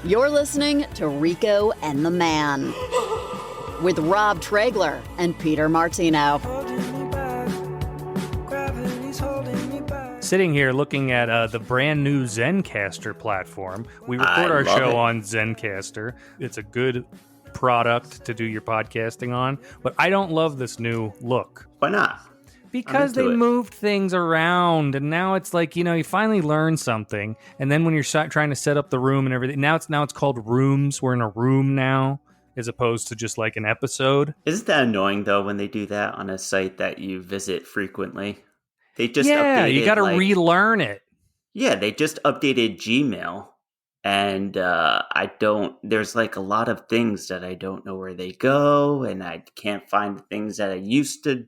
You're listening to Rico and the Man with Rob Traegler and Peter Martino. Sitting here looking at the brand new Zencastr platform. We record our show on Zencastr. It's a good product to do your podcasting on, but I don't love this new look. Why not? Because they moved things around, and now it's like, you finally learn something, and then when you're trying to set up the room and everything, now it's called rooms. We're in a room now, as opposed to just like an episode. Isn't that annoying, though, when they do that on a site that you visit frequently? They just updated, you got to relearn it. Yeah, they just updated Gmail, and there's like a lot of things that I don't know where they go, and I can't find the things that I used to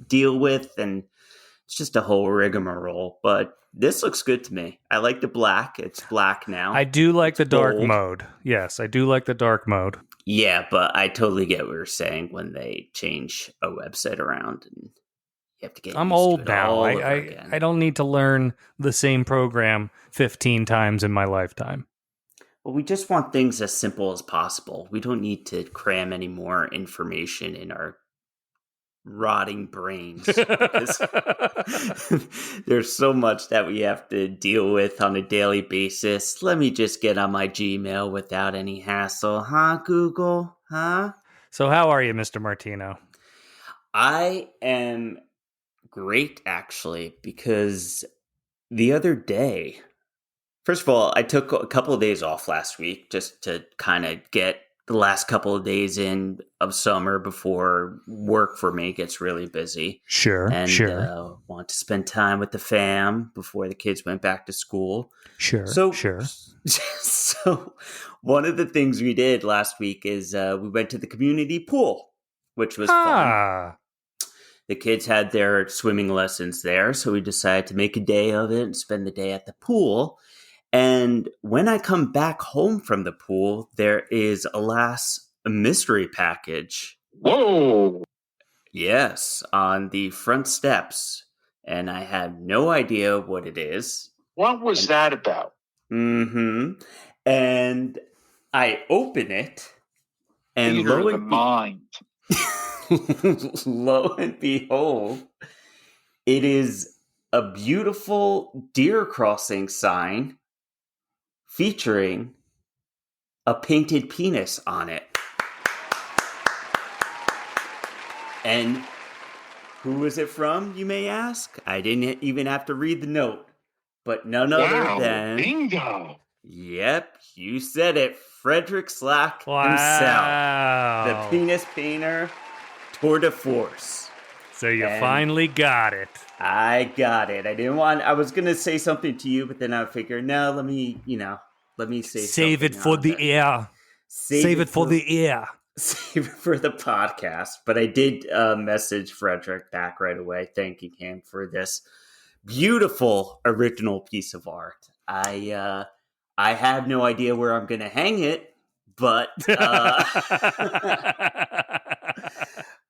deal with, and it's just a whole rigmarole. But this looks good to me. I like the black. It's black now. I do like the dark mode. Yes, I do like the dark mode. Yeah, but I totally get what you're saying when they change a website around and you have to get. I'm old now. I don't need to learn the same program 15 times in my lifetime. Well, we just want things as simple as possible. We don't need to cram any more information in our rotting brains. There's so much that we have to deal with on a daily basis. Let me just get on my Gmail without any hassle. Huh, Google? Huh? So how are you, Mr. Martino? I am great, actually, because the other day, first of all, I took a couple of days off last week just to kind of get the last couple of days in of summer before work for me gets really busy. Sure. Want to spend time with the fam before the kids went back to school. Sure. So one of the things we did last week is we went to the community pool, which was fun. The kids had their swimming lessons there, so we decided to make a day of it and spend the day at the pool. And when I come back home from the pool, there is, alas, a mystery package. Whoa! Yes, on the front steps. And I had no idea what it is. What was that about? Mm-hmm. And I open it, and lo and behold, it is a beautiful deer crossing sign featuring a painted penis on it. And who is it from, you may ask? I didn't even have to read the note. But none other than... Bingo! Yep, you said it. Frederick Slack himself. The penis painter tour de force. So you finally got it. I got it. I was going to say something to you, but then I figured, no, let me say Save it for the air. Save it for the air. Save it for the podcast. But I did message Frederick back right away, thanking him for this beautiful original piece of art. I have no idea where I'm going to hang it, but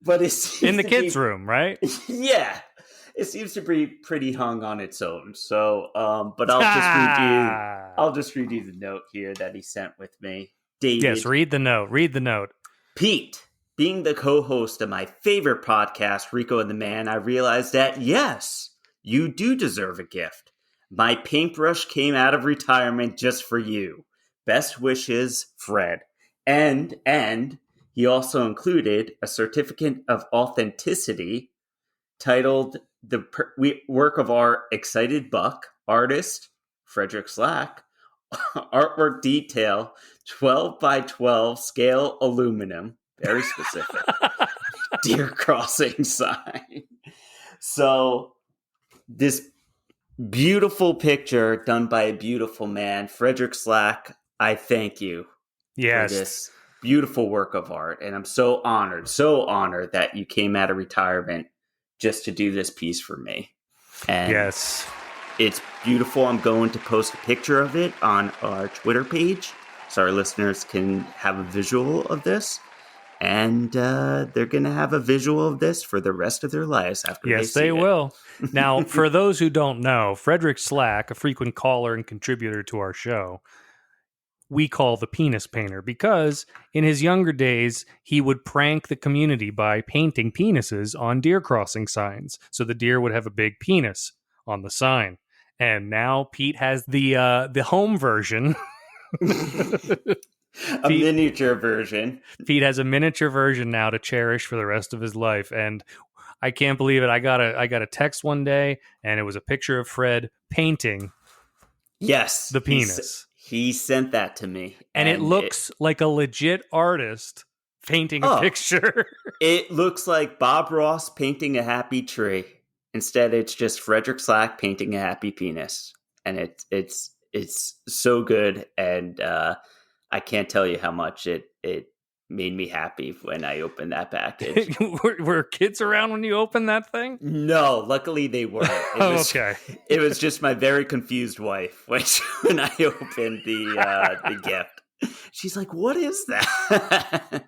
but it's in the kids' room, right? Yeah, it seems to be pretty hung on its own. So, but I'll just read you the note here that he sent with me. David. Yes, read the note. Pete, being the co-host of my favorite podcast, Rico and the Man, I realized that yes, you do deserve a gift. My paintbrush came out of retirement just for you. Best wishes, Fred. And he also included a certificate of authenticity titled The Work of Our Excited Buck, Artist, Frederick Slack, Artwork Detail, 12 by 12 scale aluminum, very specific, deer crossing sign. So this beautiful picture done by a beautiful man, Frederick Slack, I thank you for this beautiful work of art. And I'm so honored that you came out of retirement just to do this piece for me. And yes, it's beautiful. I'm going to post a picture of it on our Twitter page so our listeners can have a visual of this. And they're going to have a visual of this for the rest of their lives after they Yes, see they it. will. Now, for those who don't know, Frederick Slack, a frequent caller and contributor to our show, we call the penis painter because in his younger days, he would prank the community by painting penises on deer crossing signs. So the deer would have a big penis on the sign. And now Pete has the home version. A miniature version. Pete has a miniature version now to cherish for the rest of his life. And I can't believe it. I got a text one day, and it was a picture of Fred painting Yes. the penis. He sent that to me. And it looks like a legit artist painting a picture. It looks like Bob Ross painting a happy tree. Instead, it's just Frederick Slack painting a happy penis. And it's so good. And I can't tell you how much it made me happy when I opened that package. Were kids around when you opened that thing? No, luckily they weren't. Okay. It was just my very confused wife when I opened the gift. She's like, "What is that?"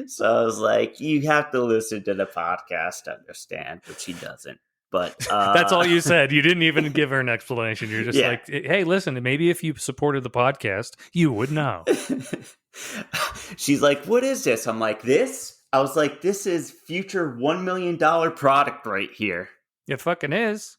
So I was like, "You have to listen to the podcast to understand," but she doesn't. But that's all you said. You didn't even give her an explanation. You're just like, "Hey, listen, maybe if you supported the podcast, you would know." She's like, "What is this?" I'm like, "This?" I was like, "This is future $1 million product right here." It fucking is.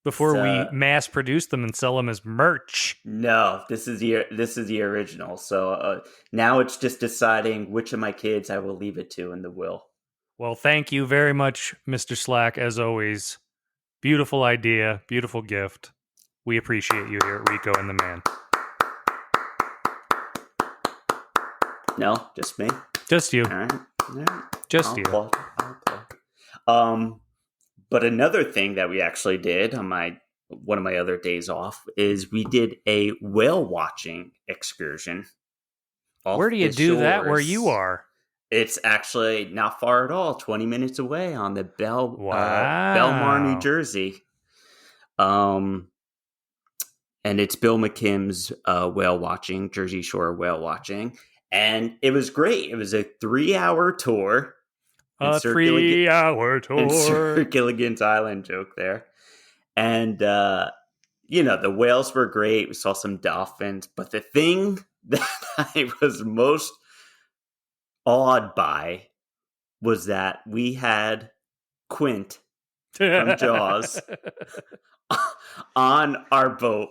Before we mass produce them and sell them as merch. No, this is the original. So now it's just deciding which of my kids I will leave it to in the will. Well, thank you very much, Mr. Slack, as always. Beautiful idea, beautiful gift. We appreciate you here at Rico and the Man. No, just me. Just you. All right. Just you. I'll plug. But another thing that we actually did on one of my other days off is we did a whale watching excursion. Where do you do that where you are? It's actually not far at all, 20 minutes away on the Belmar, New Jersey. And it's Bill McKim's whale watching, Jersey Shore whale watching. And it was great. It was a 3-hour tour. A 3-hour tour. Insert Gilligan's Island joke there. And, the whales were great. We saw some dolphins. But the thing that I was most awed by was that we had Quint from Jaws on our boat.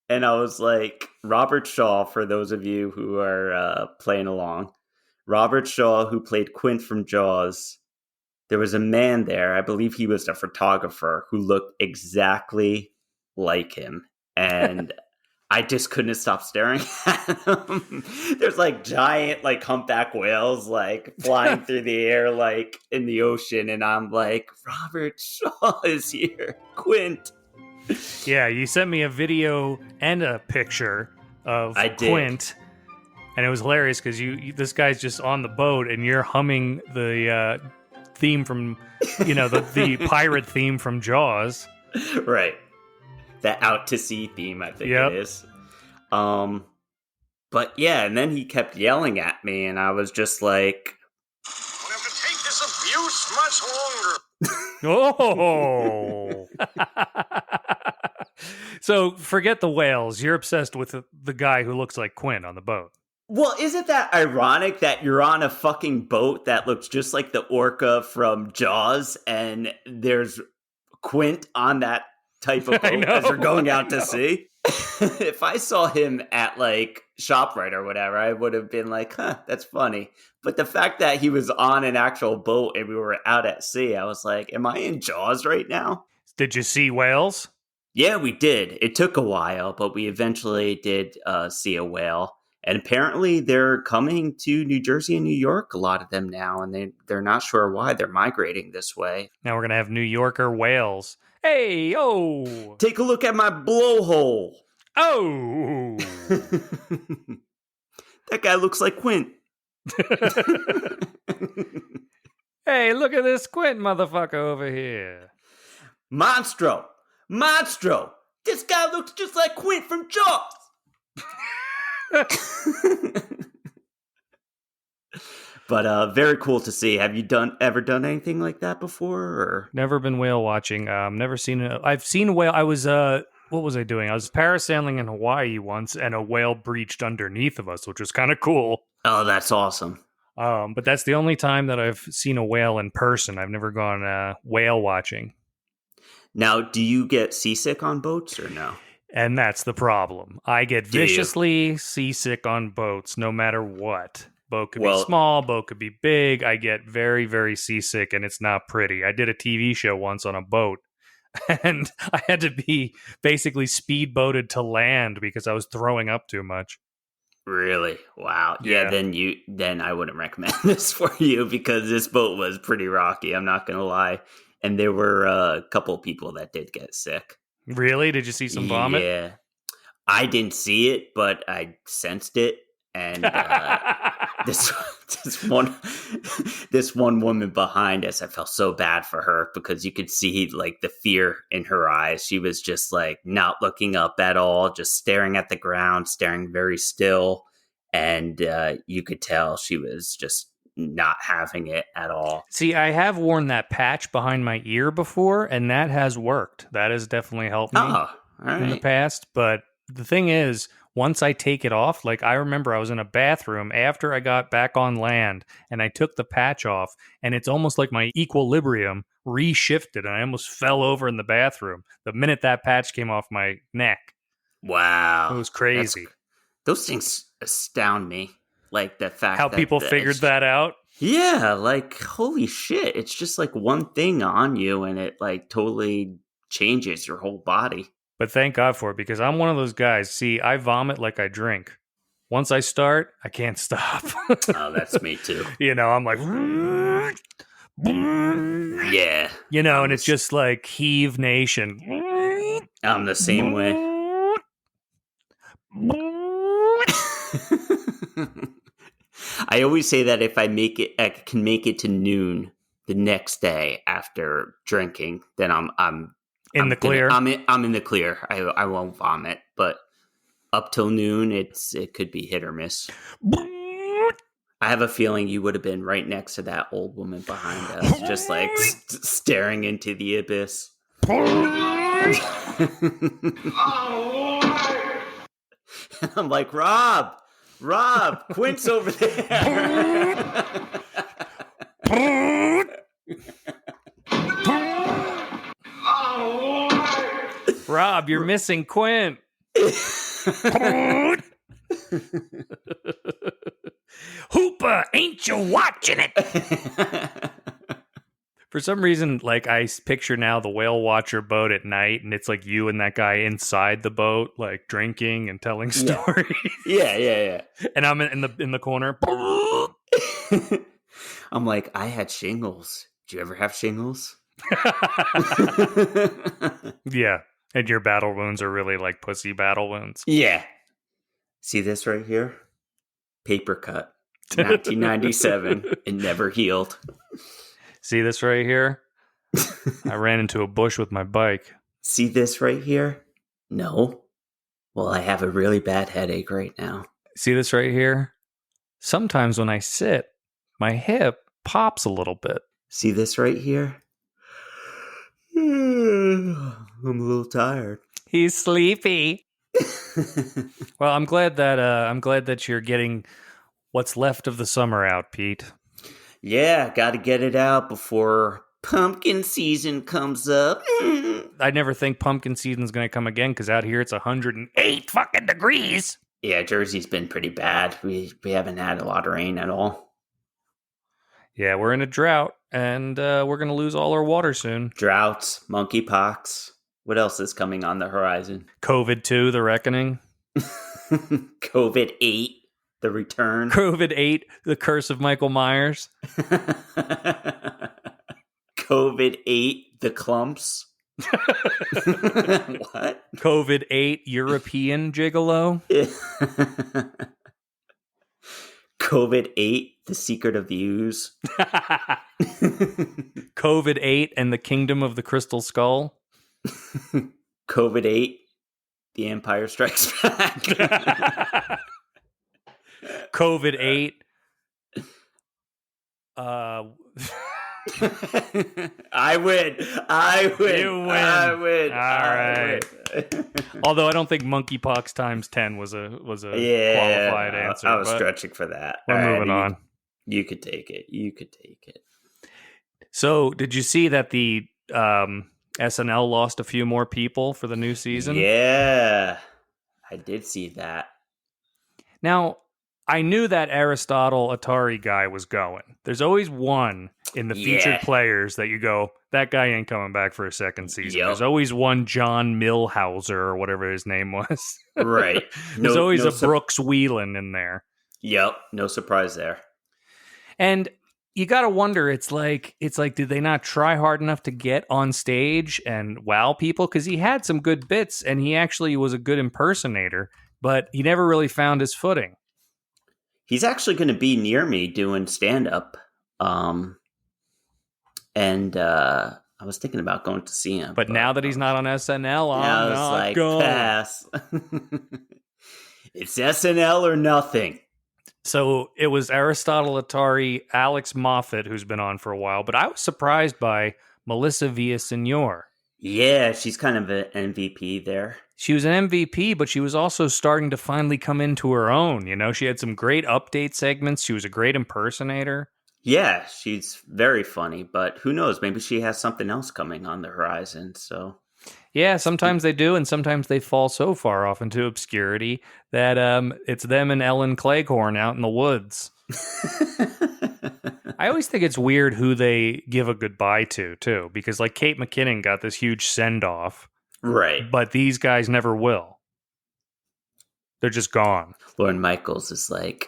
And I was like, Robert Shaw, for those of you who are playing along, Robert Shaw, who played Quint from Jaws, there was a man there, I believe he was a photographer, who looked exactly like him. And I just couldn't stop staring at him. There's giant, humpback whales, flying through the air, in the ocean. And I'm like, Robert Shaw is here. Quint. Yeah, you sent me a video and a picture of Quint. And it was hilarious because this guy's just on the boat and you're humming the theme from, the pirate theme from Jaws. Right. The out to sea theme, I think it is. But yeah, and then he kept yelling at me and I was just like, We'll have to take this abuse much longer. Oh. So forget the whales. You're obsessed with the guy who looks like Quint on the boat. Well, isn't that ironic that you're on a fucking boat that looks just like the orca from Jaws and there's Quint on that type of boat as you're going out to sea? If I saw him at ShopRite or whatever, I would have been like, huh, that's funny. But the fact that he was on an actual boat and we were out at sea, I was like, am I in Jaws right now? Did you see whales? Yeah, we did. It took a while, but we eventually did see a whale. And apparently they're coming to New Jersey and New York, a lot of them now, and they're not sure why they're migrating this way. Now we're going to have New Yorker whales. Hey, oh! Take a look at my blowhole. Oh! That guy looks like Quint. Hey, look at this Quint motherfucker over here. Monstro! This guy looks just like Quint from Jaws. But very cool to see. Have you ever done anything like that before? Or Never been whale watching. Never seen it. I've seen a whale. I was what was I doing? I was parasailing in Hawaii once, and a whale breached underneath of us, which was kind of cool. oh, that's awesome. But that's the only time that I've seen a whale in person. I've never gone whale watching. Now, do you get seasick on boats or no? And that's the problem. I get Do you? viciously seasick on boats, no matter what. Boat could be Well- small, boat could be big. I get very, very seasick, and it's not pretty. I did a TV show once on a boat, and I had to be basically speedboated to land because I was throwing up too much. Really? Wow. Yeah. Then I wouldn't recommend this for you because this boat was pretty rocky. I'm not gonna lie. And there were a couple people that did get sick. Really? Did you see some vomit? Yeah. I didn't see it, but I sensed it. And this one woman behind us, I felt so bad for her because you could see like the fear in her eyes. She was just like not looking up at all, just staring at the ground, staring very still. And you could tell she was just not having it at all. See, I have worn that patch behind my ear before, and that has worked. That has definitely helped me Oh, all in the right. past. But the thing is, once I take it off, like I remember I was in a bathroom after I got back on land and I took the patch off, and it's almost like my equilibrium reshifted and I almost fell over in the bathroom the minute that patch came off my neck. Wow. It was crazy. Those things astound me. Like the fact How that people figured that out. Yeah, like holy shit. It's just like one thing on you and it like totally changes your whole body. But thank God for it, because I'm one of those guys. See, I vomit like I drink. Once I start, I can't stop. Oh, that's me too. You know, I'm like, Yeah. you know, and it's just like Heave Nation. I'm the same way. I always say that if I can make it to noon the next day after drinking, then I'm In the clear. I'm in the clear. I won't vomit, but up till noon, it could be hit or miss. I have a feeling you would have been right next to that old woman behind us, just like staring into the abyss. I'm like, Rob, Quint's over there. Rob, you're missing Quint. Hooper, ain't you watching it? For some reason, like I picture now the whale watcher boat at night, and it's like you and that guy inside the boat, like drinking and telling stories. Yeah. And I'm in the corner. I'm like, I had shingles. Did you ever have shingles? Yeah, and your battle wounds are really like pussy battle wounds. Yeah. See this right here? Paper cut. 1997. It never healed. See this right here? I ran into a bush with my bike. See this right here? No. Well, I have a really bad headache right now. See this right here? Sometimes when I sit, my hip pops a little bit. See this right here? I'm a little tired. He's sleepy. Well, I'm glad that you're getting what's left of the summer out, Pete. Yeah, got to get it out before pumpkin season comes up. I never think pumpkin season's going to come again because out here it's 108 fucking degrees. Yeah, Jersey's been pretty bad. We haven't had a lot of rain at all. Yeah, we're in a drought, and we're going to lose all our water soon. Droughts, monkeypox. What else is coming on the horizon? COVID-2, the reckoning. COVID-8, the return. COVID-8, the curse of Michael Myers. COVID-8, the clumps. What? COVID-8, European gigolo. COVID-8, the secret of the ooze. COVID-8 and the kingdom of the crystal skull. COVID-8, the Empire Strikes Back. COVID-8, Uh, I win. You win. I win. All I win. although I don't think monkeypox times 10 was a Yeah, qualified answer. I was but stretching for that. We're All right, moving on. You could take it. You could take it. So, did you see that the SNL lost a few more people for the new season? Yeah, I did see that. Now, I knew that Aristotle Atari guy was going. There's always one in the featured players that you go, that guy ain't coming back for a second season. Yep. There's always one John Milhauser or whatever his name was. Right. There's always a Brooks Wheelan in there. Yep. No surprise there. And you got to wonder, it's like, did they not try hard enough to get on stage and wow people? Because he had some good bits and he actually was a good impersonator, but he never really found his footing. He's actually going to be near me doing stand-up. And I was thinking about going to see him. But now that he's not on SNL, I'm not going. Pass. It's SNL or nothing. So it was Aristotle Atari, Alex Moffat, who's been on for a while, but I was surprised by Melissa Villaseñor. Yeah, she's kind of an MVP there. She was an MVP, but she was also starting to finally come into her own. You know, she had some great update segments. She was a great impersonator. Yeah, she's very funny, but who knows? Maybe she has something else coming on the horizon. So, yeah, sometimes they do, and sometimes they fall so far off into obscurity that it's them and Ellen Cleghorn out in the woods. I always think it's weird who they give a goodbye to, too, because like Kate McKinnon got this huge send-off. Right. But these guys never will. They're just gone. Lorne Michaels is like,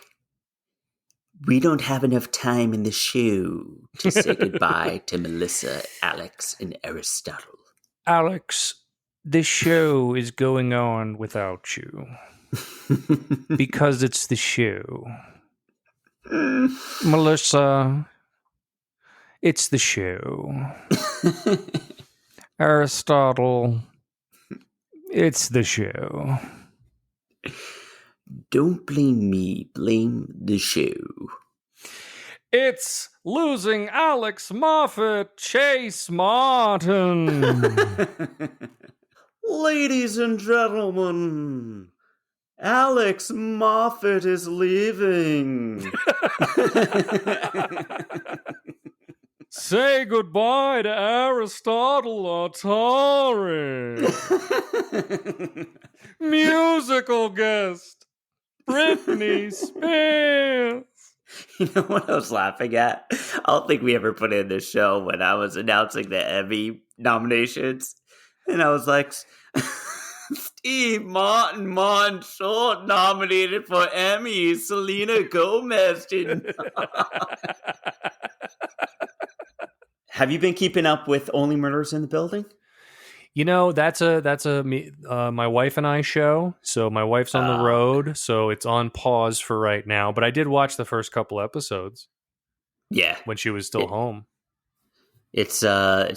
we don't have enough time in the show to say goodbye to Melissa, Alex, and Aristotle. Alex, this show is going on without you. Because it's the show. Melissa, it's the show. Aristotle, it's the show. Don't blame me, blame the show. It's losing Alex Moffat, Chase Martin. Ladies and gentlemen, Alex Moffat is leaving. Say goodbye to Aristotle Atari. Musical guest, Britney Spears. You know what I was laughing at? I don't think we ever put in this show when I was announcing the Emmy nominations. And I was like, Steve Martin Short nominated for Emmy. Selena Gomez did not. Have you been keeping up with Only Murders in the Building? You know, that's my wife and I show. So my wife's on the road, so it's on pause for right now. But I did watch the first couple episodes. Yeah, when she was still home. It's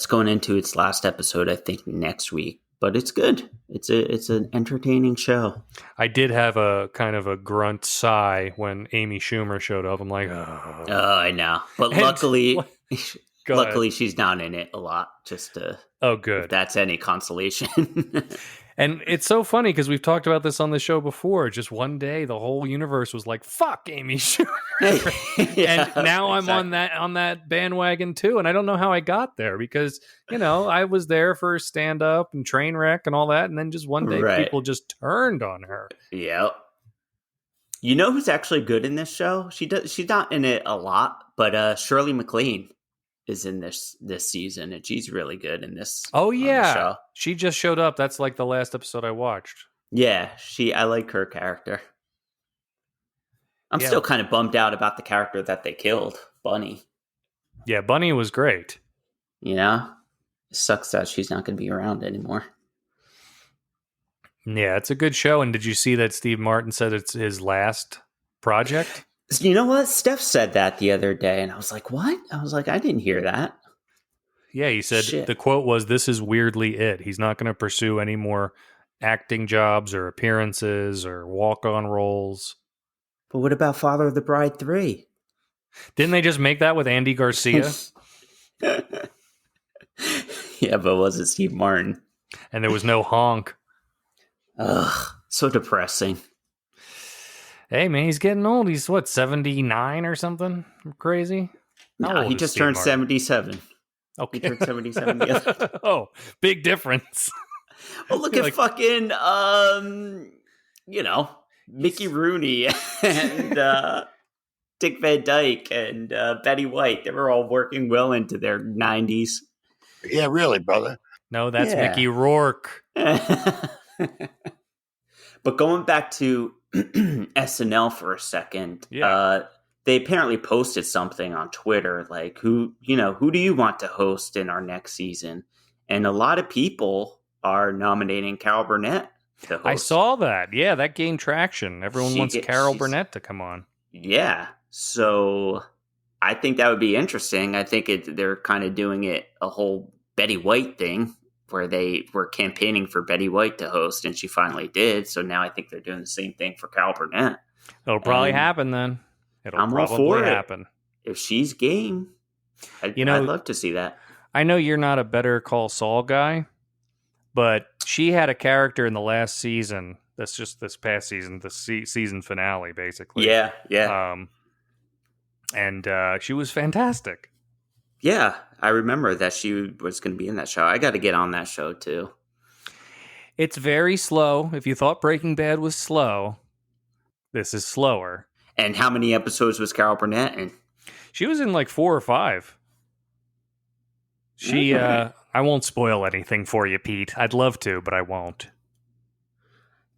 going into its last episode, I think, next week. But it's good. It's an entertaining show. I did have a kind of a grunt sigh when Amy Schumer showed up. I'm like, oh, I know. But luckily, she's not in it a lot. Just to good. If that's any consolation. And it's so funny because we've talked about this on the show before. Just one day, the whole universe was like, "Fuck Amy Schumer," and now I'm on that bandwagon too. And I don't know how I got there because I was there for stand up and Trainwreck and all that, and then just one day people just turned on her. Yep. You know who's actually good in this show? She's not in it a lot, but Shirley MacLaine is in this season, and she's really good in this. Oh yeah, show. She just showed up. That's like the last episode I watched. Yeah, I like her character. I'm still kind of bummed out about the character that they killed, Bunny. Yeah, Bunny was great. It sucks that she's not going to be around anymore. Yeah, it's a good show. And did you see that Steve Martin said it's his last project? You know what? Steph said that the other day, and I was like, what? I was like, I didn't hear that. Yeah, he said the quote was, "This is weirdly it. He's not going to pursue any more acting jobs or appearances or walk-on roles." But what about Father of the Bride 3? Didn't they just make that with Andy Garcia? Yeah, but was it Steve Martin? And there was no honk. Ugh, so depressing. Hey, man, he's getting old. He's, 79 or something? Crazy? How No, old he is just Steve turned Martin? 77. Okay. He turned 77 the other day. Oh, big difference. Well, look at fucking, Mickey Rooney and Dick Van Dyke and Betty White. They were all working well into their 90s. Yeah, really, brother. No, that's Yeah. Mickey Rourke. But going back to SNL for a second, they apparently posted something on Twitter like, who do you want to host in our next season? And a lot of people are nominating Carol Burnett to host. I saw that. Yeah, that gained traction. Everyone wants Carol Burnett to come on. Yeah, so I think that would be interesting. I think they're kind of doing it a whole Betty White thing, where they were campaigning for Betty White to host, and she finally did. So now I think they're doing the same thing for Carol Burnett. It'll probably happen then. I'm all for it. If she's game, I'd love to see that. I know you're not a Better Call Saul guy, but she had a character in the last season. That's just this past season, the season finale, basically. Yeah. And she was fantastic. Yeah, I remember that she was going to be in that show. I got to get on that show, too. It's very slow. If you thought Breaking Bad was slow, this is slower. And how many episodes was Carol Burnett in? She was in like 4 or 5. She, I won't spoil anything for you, Pete. I'd love to, but I won't.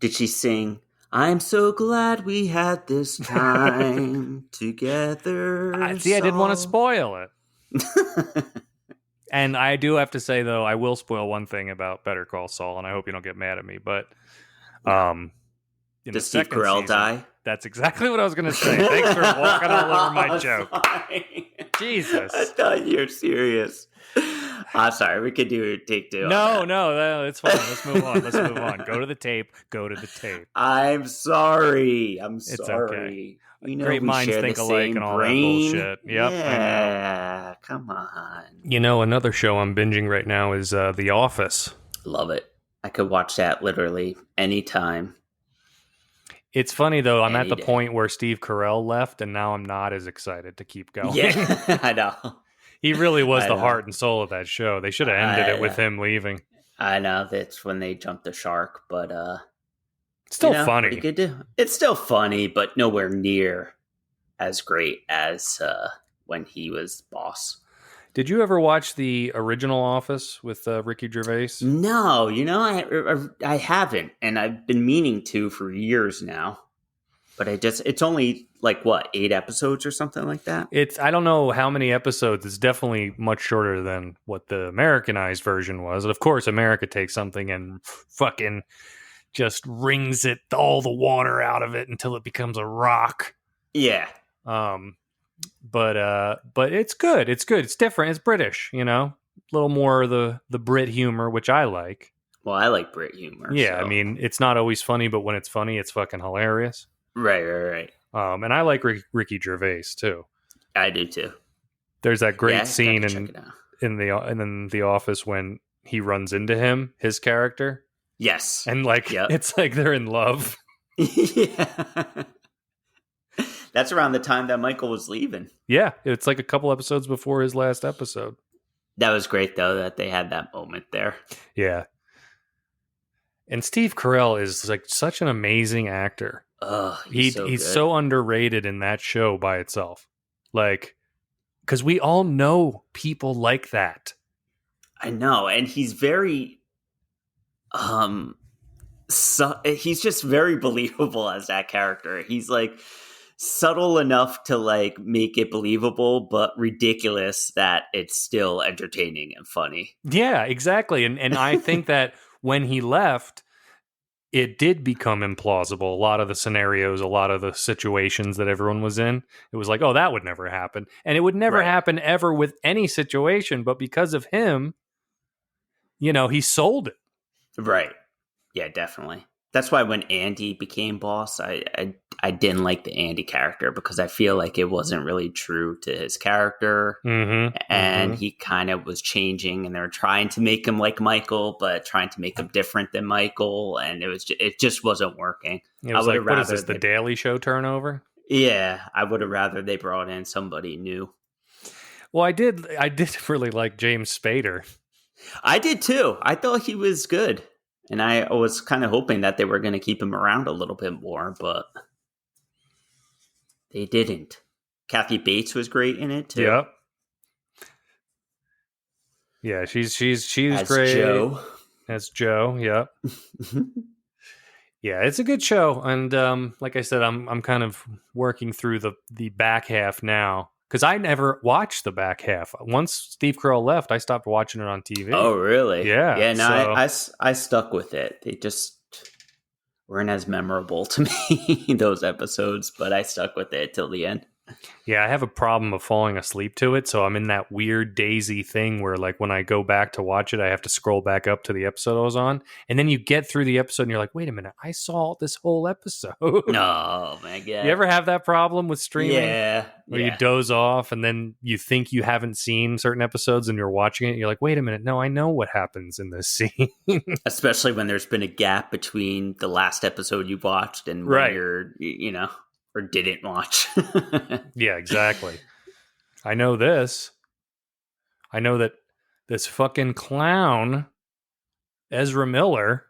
Did she sing, "I'm so glad we had this time together"? I didn't want to spoil it. And I do have to say, though, I will spoil one thing about Better Call Saul, and I hope you don't get mad at me, but does Steve Carell die? That's exactly what I was going to say. Thanks for walking all over my joke. Sorry. Jesus. I thought you were serious. I'm sorry. We could do take two. No, it's fine. Let's move on. Go to the tape. I'm sorry. It's okay. You know, great minds think alike and all that bullshit. Yep. Yeah, come on. You know, another show I'm binging right now is The Office. Love it. I could watch that literally anytime. It's funny, though. I'm at the point where Steve Carell left, and now I'm not as excited to keep going. Yeah, I know. He really was the heart and soul of that show. They should have ended it with him leaving. I know. That's when they jumped the shark, but it's still funny. It's still funny, but nowhere near as great as when he was boss. Did you ever watch the original Office with Ricky Gervais? No, I haven't, and I've been meaning to for years now. But it's only like 8 episodes or something like that? I don't know how many episodes. It's definitely much shorter than what the Americanized version was. And of course, America takes something and fucking just wrings all the water out of it until it becomes a rock. Yeah. But it's good. It's good. It's different. It's British, a little more of the Brit humor, which I like. Well, I like Brit humor. Yeah. So. I mean, it's not always funny, but when it's funny, it's fucking hilarious. Right. And I like Ricky Gervais too. I do too. There's that great scene in the Office when he runs into his character. Yes. And it's like they're in love. Yeah. That's around the time that Michael was leaving. Yeah, it's like a couple episodes before his last episode. That was great, though, that they had that moment there. Yeah. And Steve Carell is like such an amazing actor. He's so underrated in that show by itself. Like, because we all know people like that. I know, and he's very, he's just very believable as that character. He's like subtle enough to like make it believable, but ridiculous that it's still entertaining and funny. Yeah, exactly. And I think that when he left, it did become implausible. A lot of the scenarios, a lot of the situations that everyone was in, it was like, oh, that would never happen. And it would never happen ever with any situation. But because of him, he sold it. Right. Yeah, definitely. That's why when Andy became boss, I didn't like the Andy character because I feel like it wasn't really true to his character. And he kind of was changing, and they were trying to make him like Michael, but trying to make him different than Michael, and it just wasn't working. It was like, what is this, the Daily Show turnover? Yeah, I would have rather they brought in somebody new. Well, I did really like James Spader. I did too. I thought he was good. And I was kind of hoping that they were going to keep him around a little bit more, but they didn't. Kathy Bates was great in it too. Yep. Yeah, she's As great. Joe. As Joe, yep. Yeah, it's a good show, and like I said, I'm kind of working through the back half now because I never watched the back half. Once Steve Carell left, I stopped watching it on TV. Oh, really? Yeah. Yeah. No, I stuck with it. They just weren't as memorable to me those episodes, but I stuck with it till the end. Yeah, I have a problem of falling asleep to it, so I'm in that weird daisy thing where, like, when I go back to watch it, I have to scroll back up to the episode I was on, and then you get through the episode and you're like, wait a minute, I saw this whole episode. Oh, my God. You ever have that problem with streaming? Yeah. Where you doze off and then you think you haven't seen certain episodes and you're watching it and you're like, wait a minute, no, I know what happens in this scene. Especially when there's been a gap between the last episode you watched and when you're, or didn't watch. Yeah, exactly. I know this. I know that this fucking clown, Ezra Miller,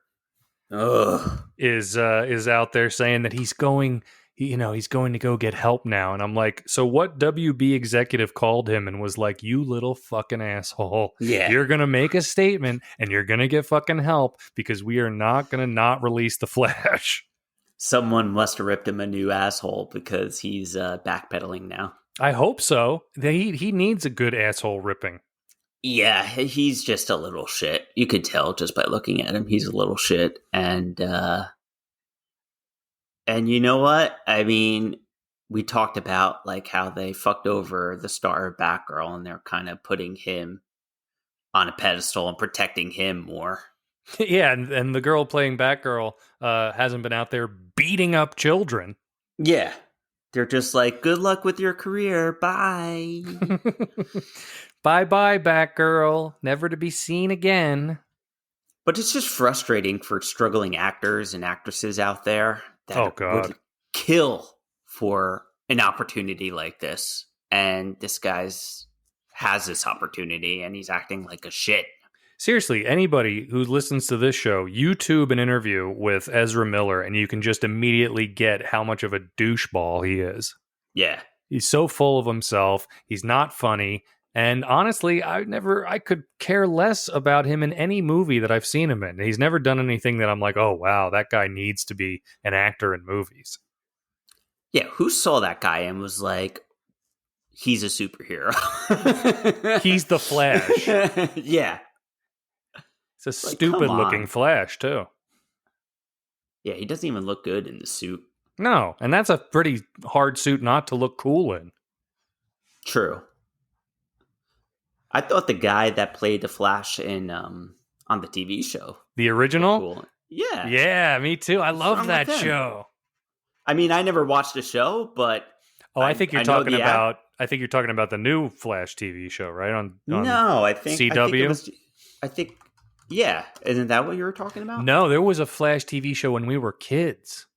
is out there saying that he's going to go get help now. And I'm like, so what WB executive called him and was like, you little fucking asshole. Yeah. You're going to make a statement and you're going to get fucking help because we are not going to not release The Flash. Someone must have ripped him a new asshole because he's backpedaling now. I hope so. He needs a good asshole ripping. Yeah, he's just a little shit. You could tell just by looking at him. He's a little shit. And you know what? I mean, we talked about like how they fucked over the star of Batgirl and they're kind of putting him on a pedestal and protecting him more. Yeah, and the girl playing Batgirl hasn't been out there beating up children. Yeah. They're just like, good luck with your career. Bye. Bye-bye, Batgirl. Never to be seen again. But it's just frustrating for struggling actors and actresses out there that would kill for an opportunity like this. And this guy's has this opportunity and he's acting like a shit. Seriously, anybody who listens to this show, YouTube an interview with Ezra Miller and you can just immediately get how much of a doucheball he is. Yeah. He's so full of himself. He's not funny. And honestly, I could care less about him in any movie that I've seen him in. He's never done anything that I'm like, oh, wow, that guy needs to be an actor in movies. Yeah, who saw that guy and was like, he's a superhero? He's the Flash. Yeah. It's a stupid-looking Flash, too. Yeah, he doesn't even look good in the suit. No, and that's a pretty hard suit not to look cool in. True. I thought the guy that played the Flash in on the TV show, the original, cool. Yeah, yeah, me too. I love that show. I mean, I never watched the show, but I think you're talking about. I think you're talking about the new Flash TV show, right? On no, I think CW. I think yeah, isn't that what you were talking about? No, there was a Flash TV show when we were kids.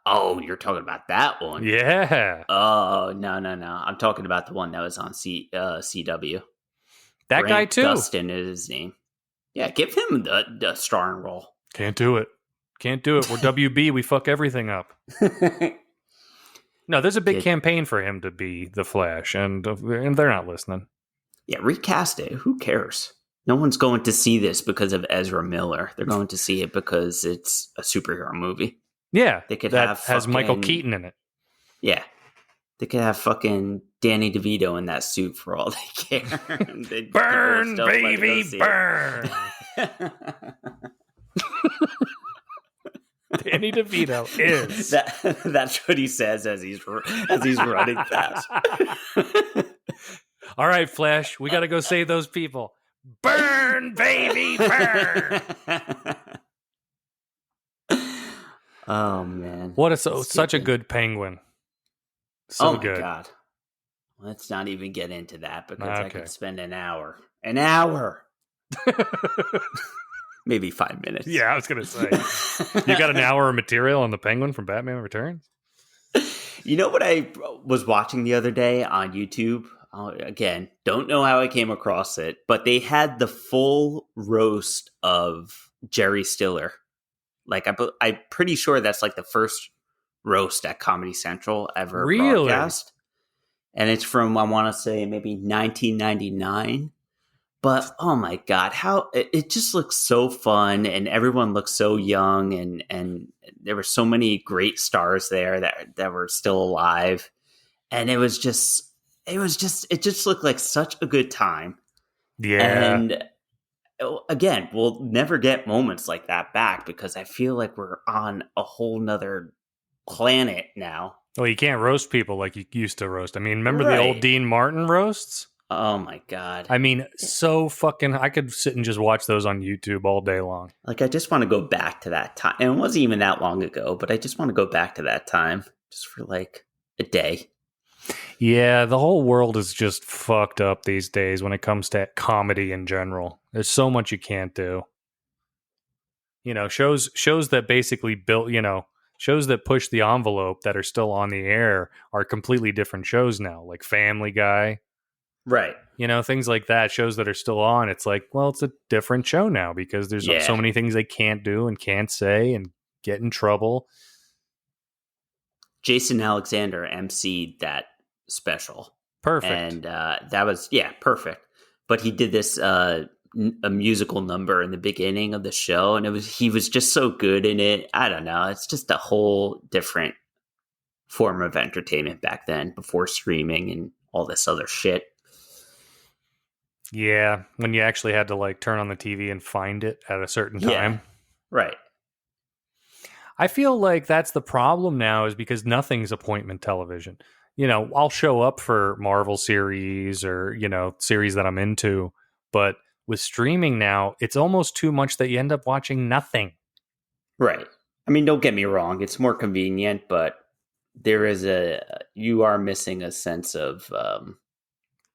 Oh, you're talking about that one? Yeah. Oh no! I'm talking about the one that was on CW. That Grant guy too. Gustin is his name. Yeah, give him the starring role. Can't do it. We're WB. We fuck everything up. No, there's a big campaign for him to be the Flash, and they're not listening. Yeah, recast it. Who cares? No one's going to see this because of Ezra Miller. They're going to see it because it's a superhero movie. Yeah, they could has Michael Keaton in it. Yeah, they could have fucking Danny DeVito in that suit for all they care. Burn, baby, burn. Danny DeVito is that's what he says as he's running fast. All right, Flash, we got to go save those people. Burn, baby, burn. Oh man. What a such a good penguin. So oh my good. god. Let's not even get into that because I Okay. could spend an hour. An hour. Maybe 5 minutes. Yeah, I was gonna say. You got an hour of material on the penguin from Batman Returns? You know what I was watching the other day on YouTube? Again, don't know how I came across it, but they had the full roast of Jerry Stiller. Like, I'm pretty sure that's like the first roast at Comedy Central ever Really? broadcast. And it's from, I want to say, maybe 1999. But, oh my God, how it just looks so fun, and everyone looks so young, and there were so many great stars there that were still alive. And it just looked like such a good time. Yeah. And again, we'll never get moments like that back because I feel like we're on a whole nother planet now. Well, you can't roast people like you used to roast. I mean, remember the old Right. Dean Martin roasts? Oh my God. I mean, so fucking... I could sit and just watch those on YouTube all day long. Like, I just want to go back to that time. And it wasn't even that long ago, but I just want to go back to that time just for like a day. Yeah, the whole world is just fucked up these days when it comes to comedy in general. There's so much you can't do. You know, shows that basically built, shows that push the envelope that are still on the air are completely different shows now, like Family Guy. Right. Things like that, shows that are still on. It's like, well, it's a different show now because there's so many things they can't do and can't say and get in trouble. Jason Alexander emceed that special. Perfect. And that was, perfect. But he did this a musical number in the beginning of the show, and he was just so good in it. I don't know. It's just a whole different form of entertainment back then, before streaming and all this other shit. Yeah, when you actually had to like turn on the TV and find it at a certain time. Yeah, right. I feel like that's the problem now, is because nothing's appointment television. I'll show up for Marvel series or, series that I'm into, but with streaming now, it's almost too much that you end up watching nothing. Right. I mean, don't get me wrong. It's more convenient, but you are missing a sense of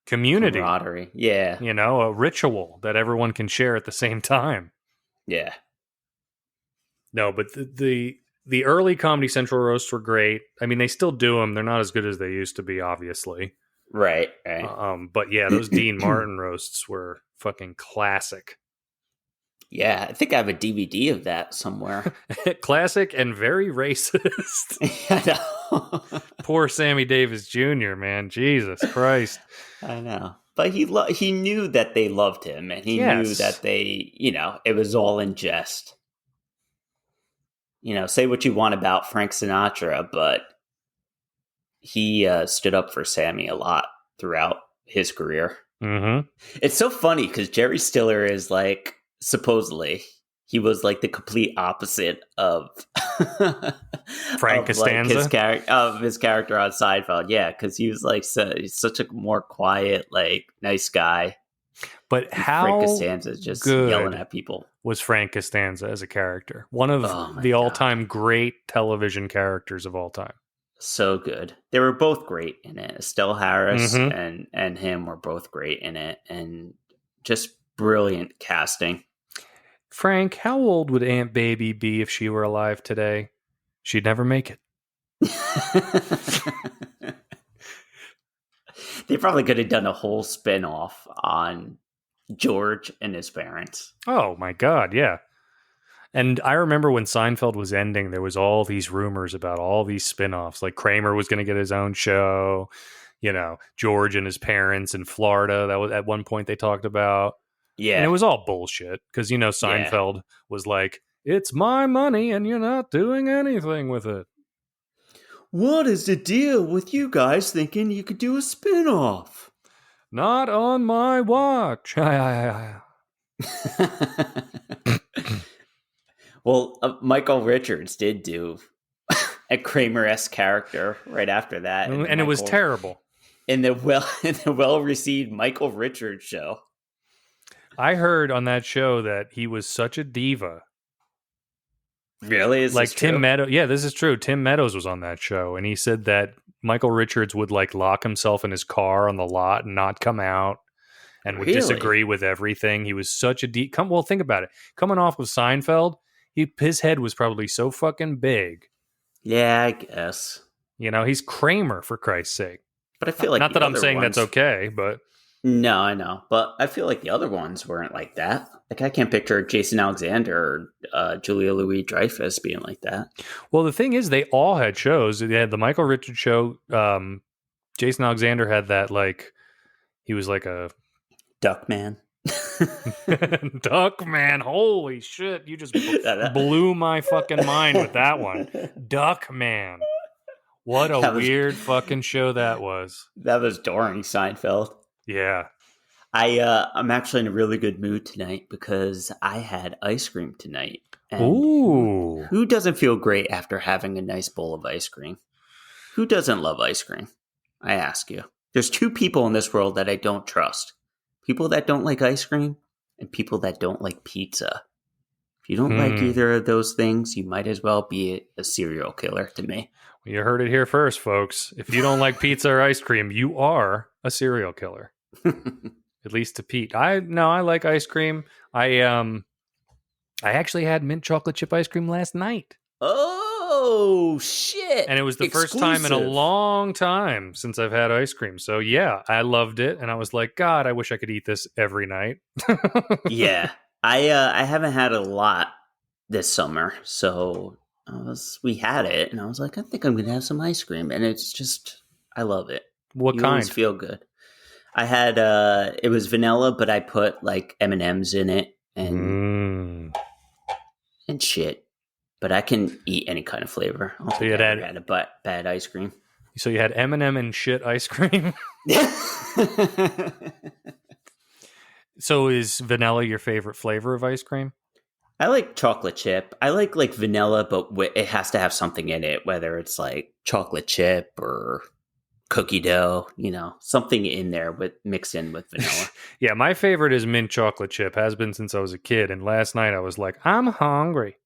Community. camaraderie. Yeah. A ritual that everyone can share at the same time. Yeah. No, but the early Comedy Central roasts were great. I mean, they still do them. They're not as good as they used to be, obviously. Right. But yeah, those Dean Martin roasts were fucking classic. Yeah, I think I have a DVD of that somewhere. Classic and very racist. I know. Poor Sammy Davis Jr., man. Jesus Christ. I know. But he knew that they loved him, and he knew that they, it was all in jest. Say what you want about Frank Sinatra, but he stood up for Sammy a lot throughout his career. Mm-hmm. It's so funny because Jerry Stiller is like, supposedly, he was like the complete opposite of Frank Costanza, his character on Seinfeld. Yeah, because he was like he's such a more quiet, like nice guy. But how Frank Costanza is just yelling at people. Was Frank Costanza as a character one of the all-time great television characters of all time? So good. They were both great in it. Estelle Harris and him were both great in it, and just brilliant casting. Frank, how old would Aunt Baby be if she were alive today? She'd never make it. They probably could have done a whole spin-off on George and his parents. Oh my God, yeah. And I remember when Seinfeld was ending, there was all these rumors about all these spin-offs. Like Kramer was going to get his own show, George and his parents in Florida. That was at one point they talked about. Yeah. And it was all bullshit because, Seinfeld was like, it's my money and you're not doing anything with it. What is the deal with you guys thinking you could do a spin-off? Not on my watch. Well, Michael Richards did do a Kramer-esque character right after that. And it was terrible. In the well-received Michael Richards show. I heard on that show that he was such a diva Really? Is Like this Tim true? Meadows. Yeah, this is true. Tim Meadows was on that show, and he said that Michael Richards would like lock himself in his car on the lot and not come out, and would Really? disagree with everything. He was such a well, think about it. Coming off with Seinfeld, his head was probably so fucking big. Yeah, I guess. You know, he's Kramer, for Christ's sake. But I feel like Not the that I'm other saying ones- that's okay, but No, I know. But I feel like the other ones weren't like that. Like, I can't picture Jason Alexander or Julia Louis-Dreyfus being like that. well, the thing is, they all had shows. They had the Michael Richards show. Jason Alexander had that, like, he was like a Duckman. duck man. Holy shit! You just blew my fucking mind with that one. Duck man. What a weird fucking show that was. That was during Seinfeld. Yeah. I'm actually in a really good mood tonight because I had ice cream tonight. And Ooh. who doesn't feel great after having a nice bowl of ice cream? Who doesn't love ice cream? I ask you. There's two people in this world that I don't trust. People that don't like ice cream and people that don't like pizza. If you don't like either of those things, you might as well be a serial killer to me. Well, you heard it here first, folks. If you don't like pizza or ice cream, you are a serial killer. At least to Pete. I like ice cream. I actually had mint chocolate chip ice cream last night. Oh, shit. And it was the first time in a long time since I've had ice cream. So yeah, I loved it. And I was like, God, I wish I could eat this every night. Yeah. I haven't had a lot this summer. So we had it and I was like, I think I'm going to have some ice cream. And it's just, I love it. What You kind? always feel good. I had, it was vanilla, but I put like M&Ms in it and shit. But I can eat any kind of flavor. I don't think I ever had a bad ice cream. So you had M&M and shit ice cream? So is vanilla your favorite flavor of ice cream? I like chocolate chip. I like vanilla, but it has to have something in it, whether it's like chocolate chip or cookie dough, something in there mixed in with vanilla. Yeah, my favorite is mint chocolate chip. Has been since I was a kid. And last night I was like, I'm hungry.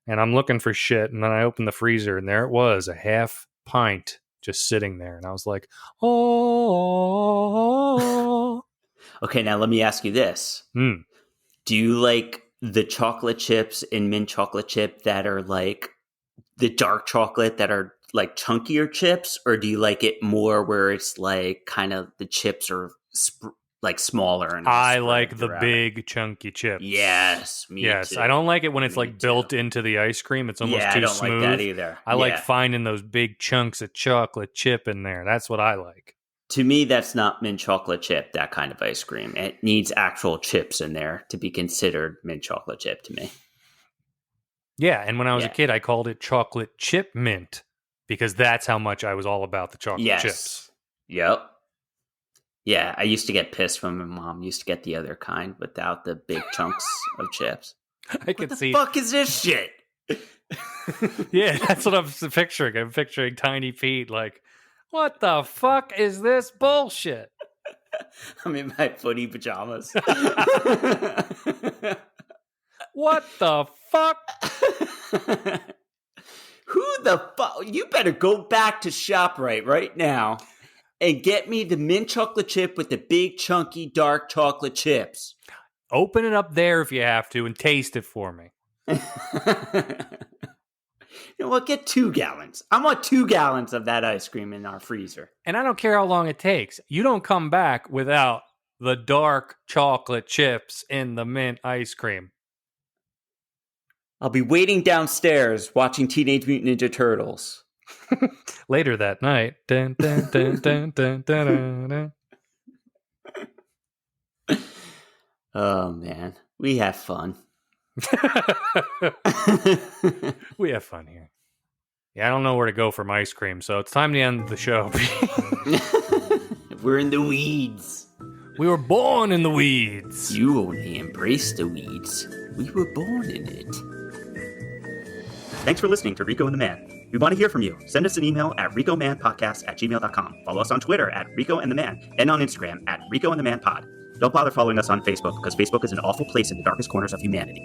And I'm looking for shit. And then I opened the freezer and there it was, a half pint just sitting there. And I was like, oh. Okay, now let me ask you this. Do you like the chocolate chips in mint chocolate chip that are like the dark chocolate that are like chunkier chips? Or do you like it more where it's like kind of the chips are like smaller? And I like the big chunky chips. Yes, me too. I don't like it when it's like built into the ice cream. It's almost too smooth. I don't like that either. I like finding those big chunks of chocolate chip in there. That's what I like. To me, that's not mint chocolate chip, that kind of ice cream. It needs actual chips in there to be considered mint chocolate chip to me. Yeah, and when I was a kid, I called it chocolate chip mint because that's how much I was all about the chocolate chips. Yep. Yeah, I used to get pissed when my mom used to get the other kind without the big chunks of chips. I could see. What the fuck is this shit? Yeah, that's what I'm picturing. I'm picturing Tiny Pete like, what the fuck is this bullshit? I'm in my footy pajamas. What the fuck? Who the fuck? You better go back to ShopRite right now and get me the mint chocolate chip with the big chunky dark chocolate chips. Open it up there if you have to and taste it for me. You know what? Get 2 gallons. I want 2 gallons of that ice cream in our freezer. And I don't care how long it takes. You don't come back without the dark chocolate chips in the mint ice cream. I'll be waiting downstairs watching Teenage Mutant Ninja Turtles. Later that night. Dun, dun, dun, dun, dun, dun, dun, dun. Oh, man. We have fun. We have fun here. Yeah, I don't know where to go from ice cream, so it's time to end the show. We're in the weeds. We were born in the weeds. You only embrace the weeds. We were born in it. Thanks for listening to Rico and the Man. We want to hear from you. Send us an email at ricomanpodcast@gmail.com. Follow us on Twitter at Rico and the Man and on Instagram at Rico and the Man Pod. Don't bother following us on Facebook because Facebook is an awful place in the darkest corners of humanity.